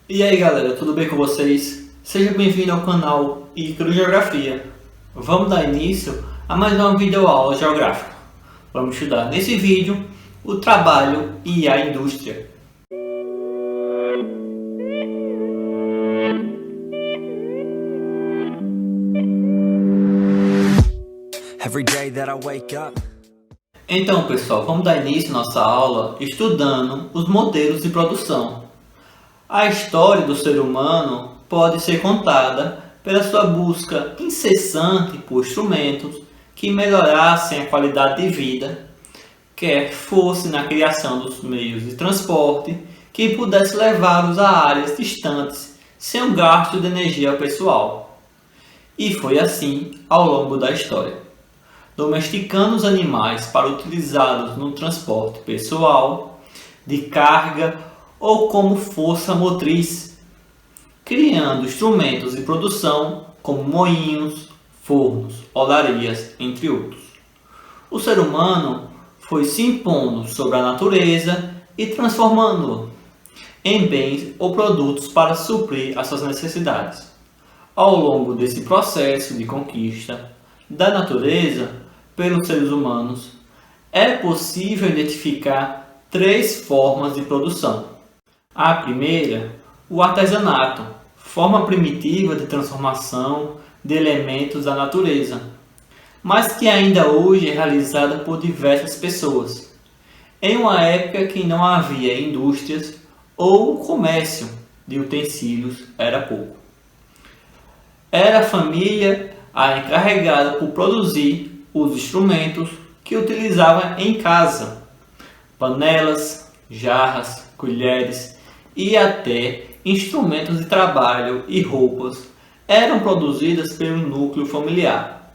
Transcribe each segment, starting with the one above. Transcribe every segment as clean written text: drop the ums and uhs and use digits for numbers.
E aí galera, tudo bem com vocês? Seja bem-vindo ao canal Ícaro Geografia. Vamos dar início a mais uma videoaula geográfica. Vamos estudar nesse vídeo o trabalho e a indústria. Every day that I wake up. Então pessoal, vamos dar início à nossa aula estudando os modelos de produção. A história do ser humano pode ser contada pela sua busca incessante por instrumentos que melhorassem a qualidade de vida, quer fosse na criação dos meios de transporte que pudesse levá-los a áreas distantes sem um gasto de energia pessoal. E foi assim ao longo da história, domesticando os animais para utilizá-los no transporte pessoal, de carga ou como força motriz, criando instrumentos de produção como moinhos, fornos, olarias, entre outros. O ser humano foi se impondo sobre a natureza e transformando-a em bens ou produtos para suprir as suas necessidades. Ao longo desse processo de conquista da natureza pelos seres humanos, é possível identificar três formas de produção. A primeira, o artesanato, forma primitiva de transformação de elementos da natureza, mas que ainda hoje é realizada por diversas pessoas, em uma época que não havia indústrias ou o comércio de utensílios era pouco. Era a família a encarregada por produzir os instrumentos que utilizava em casa, panelas, jarras, colheres e até instrumentos de trabalho e roupas eram produzidas pelo núcleo familiar.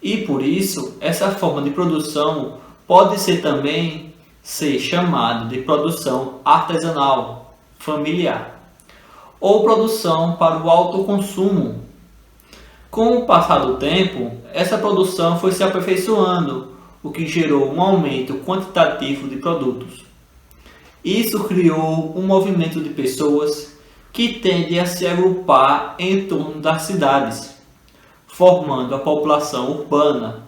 E por isso, essa forma de produção pode também ser chamada de produção artesanal familiar ou produção para o autoconsumo. Com o passar do tempo, essa produção foi se aperfeiçoando, o que gerou um aumento quantitativo de produtos. Isso criou um movimento de pessoas que tende a se agrupar em torno das cidades, formando a população urbana,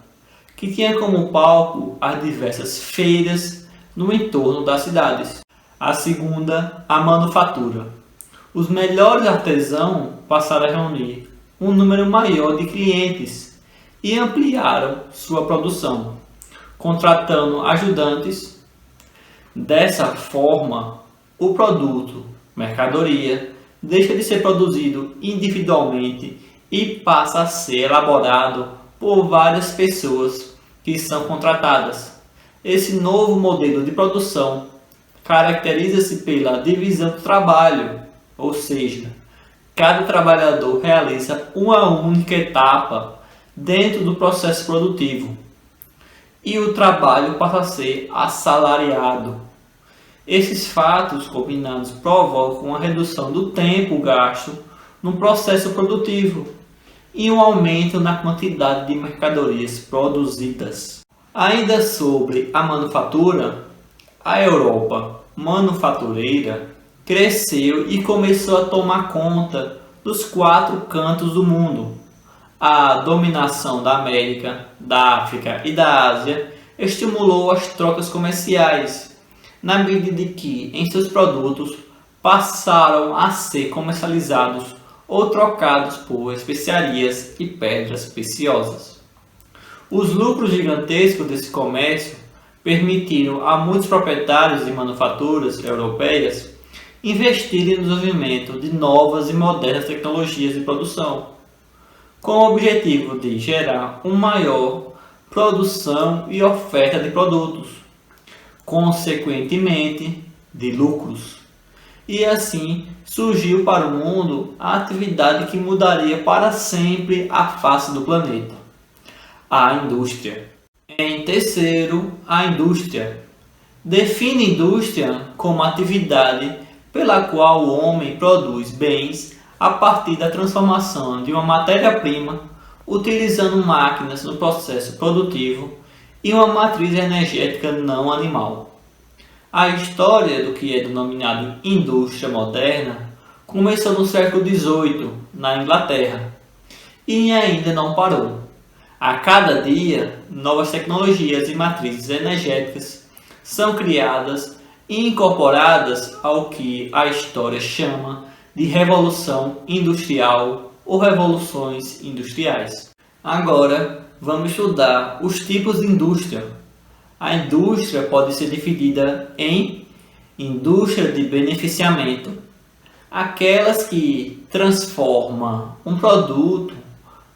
que tinha como palco as diversas feiras no entorno das cidades. A segunda, a manufatura. Os melhores artesãos passaram a reunir um número maior de clientes e ampliaram sua produção, contratando ajudantes. Dessa forma, o produto, mercadoria, deixa de ser produzido individualmente e passa a ser elaborado por várias pessoas que são contratadas. Esse novo modelo de produção caracteriza-se pela divisão do trabalho, ou seja, cada trabalhador realiza uma única etapa dentro do processo produtivo e o trabalho passa a ser assalariado. Esses fatos combinados provocam uma redução do tempo gasto no processo produtivo e um aumento na quantidade de mercadorias produzidas. Ainda sobre a manufatura, a Europa manufatureira cresceu e começou a tomar conta dos 4 cantos do mundo. A dominação da América, da África e da Ásia estimulou as trocas comerciais, na medida em que em seus produtos passaram a ser comercializados ou trocados por especiarias e pedras preciosas. Os lucros gigantescos desse comércio permitiram a muitos proprietários de manufaturas europeias investirem no desenvolvimento de novas e modernas tecnologias de produção, com o objetivo de gerar uma maior produção e oferta de produtos, consequentemente de lucros. E assim surgiu para o mundo a atividade que mudaria para sempre a face do planeta: a indústria. Em terceiro, a indústria. Define indústria como atividade pela qual o homem produz bens a partir da transformação de uma matéria-prima, utilizando máquinas no processo produtivo e uma matriz energética não animal. A história do que é denominado indústria moderna Começou no século XVIII, na Inglaterra, e ainda não parou. A cada dia, novas tecnologias e matrizes energéticas são criadas e incorporadas ao que a história chama de Revolução Industrial ou Revoluções Industriais. Agora, vamos estudar os tipos de indústria. A indústria pode ser dividida em indústria de beneficiamento, aquelas que transformam um produto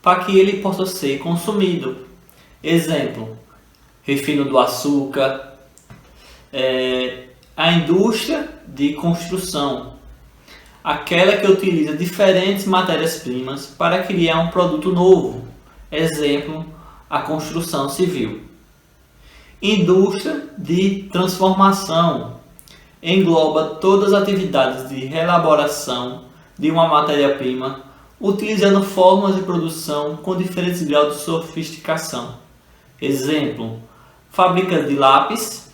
para que ele possa ser consumido. Exemplo, refino do açúcar. A indústria de construção, aquela que utiliza diferentes matérias-primas para criar um produto novo. Exemplo, a construção civil. Indústria de transformação engloba todas as atividades de reelaboração de uma matéria-prima, utilizando formas de produção com diferentes graus de sofisticação. Exemplo, fábricas de lápis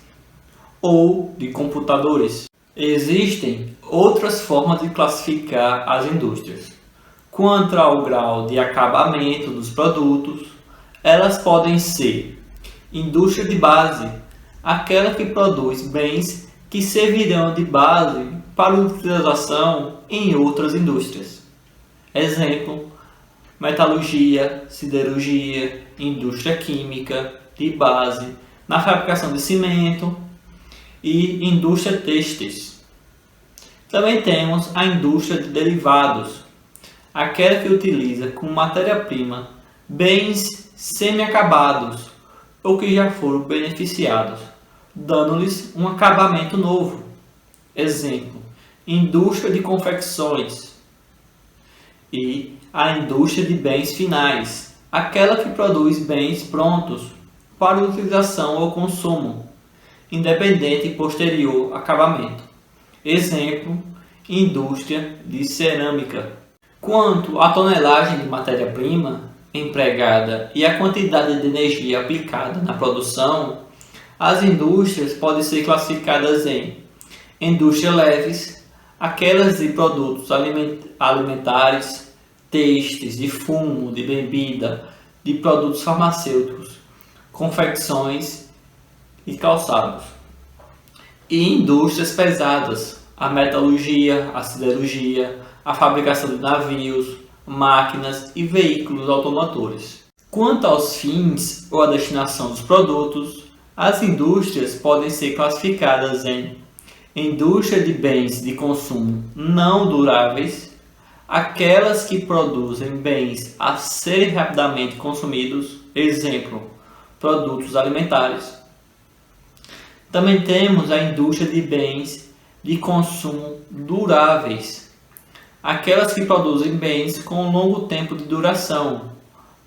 ou de computadores. Existem outras formas de classificar as indústrias. Quanto ao grau de acabamento dos produtos, elas podem ser indústria de base, aquela que produz bens que servirão de base para utilização em outras indústrias. Exemplo, metalurgia, siderurgia, indústria química de base, na fabricação de cimento e indústria têxteis. Também temos a indústria de derivados, aquela que utiliza como matéria-prima bens semi-acabados ou que já foram beneficiados, dando-lhes um acabamento novo. Exemplo, indústria de confecções. E a indústria de bens finais, aquela que produz bens prontos para utilização ou consumo, independente e posterior acabamento. Exemplo, indústria de cerâmica. Quanto à tonelagem de matéria-prima empregada e a quantidade de energia aplicada na produção, as indústrias podem ser classificadas em indústrias leves, aquelas de produtos alimentares, têxteis, de fumo, de bebida, de produtos farmacêuticos, confecções e calçados. E indústrias pesadas, a metalurgia, a siderurgia, a fabricação de navios, máquinas e veículos automotores. Quanto aos fins ou à destinação dos produtos, as indústrias podem ser classificadas em indústria de bens de consumo não duráveis, aquelas que produzem bens a serem rapidamente consumidos, exemplo, produtos alimentares. Também temos a indústria de bens de consumo duráveis, aquelas que produzem bens com longo tempo de duração,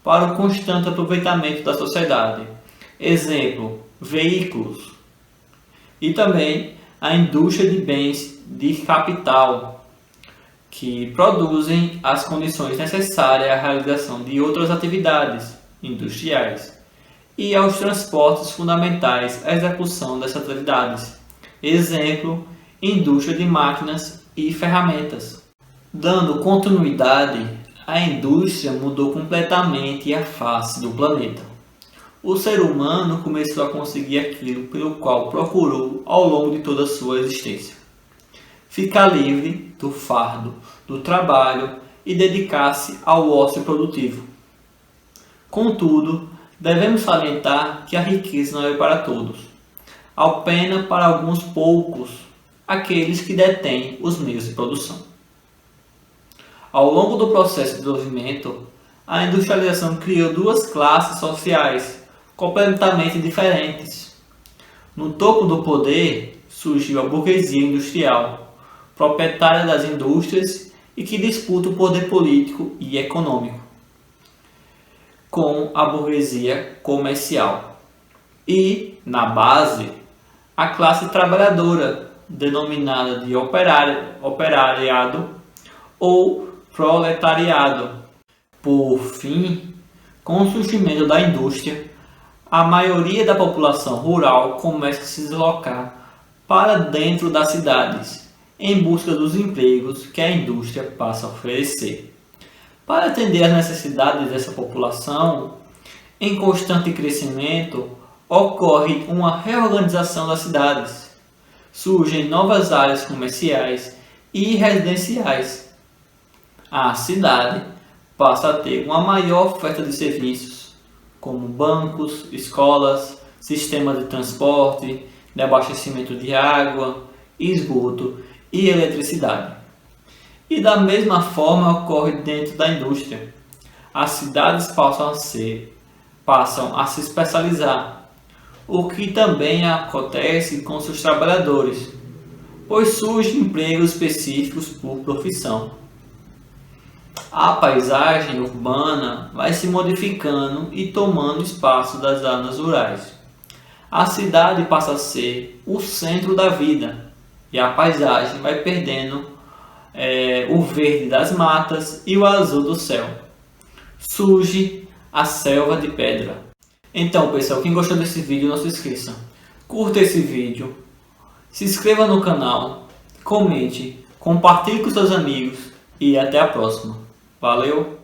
para o constante aproveitamento da sociedade, exemplo, veículos. E também a indústria de bens de capital, que produzem as condições necessárias à realização de outras atividades industriais e aos transportes fundamentais à execução dessas atividades, exemplo, indústria de máquinas e ferramentas. Dando continuidade, a indústria mudou completamente a face do planeta. O ser humano começou a conseguir aquilo pelo qual procurou ao longo de toda a sua existência: ficar livre do fardo do trabalho e dedicar-se ao ócio produtivo. Contudo, devemos salientar que a riqueza não é para todos, apenas para alguns poucos, aqueles que detêm os meios de produção. Ao longo do processo de desenvolvimento, a industrialização criou duas classes sociais completamente diferentes. No topo do poder surgiu a burguesia industrial, proprietária das indústrias e que disputa o poder político e econômico com a burguesia comercial. E, na base, a classe trabalhadora, denominada de operariado ou proletariado. Por fim, com o surgimento da indústria, a maioria da população rural começa a se deslocar para dentro das cidades em busca dos empregos que a indústria passa a oferecer. Para atender às necessidades dessa população, em constante crescimento, ocorre uma reorganização das cidades. Surgem novas áreas comerciais e residenciais. A cidade passa a ter uma maior oferta de serviços, como bancos, escolas, sistemas de transporte, de abastecimento de água, esgoto e eletricidade. E da mesma forma ocorre dentro da indústria. As cidades passam a se especializar, o que também acontece com seus trabalhadores, pois surgem empregos específicos por profissão. A paisagem urbana vai se modificando e tomando espaço das áreas rurais. A cidade passa a ser o centro da vida e a paisagem vai perdendo o verde das matas e o azul do céu. Surge a selva de pedra. Então, pessoal, quem gostou desse vídeo, não se esqueça, curta esse vídeo, se inscreva no canal, comente, compartilhe com seus amigos e até a próxima. Valeu!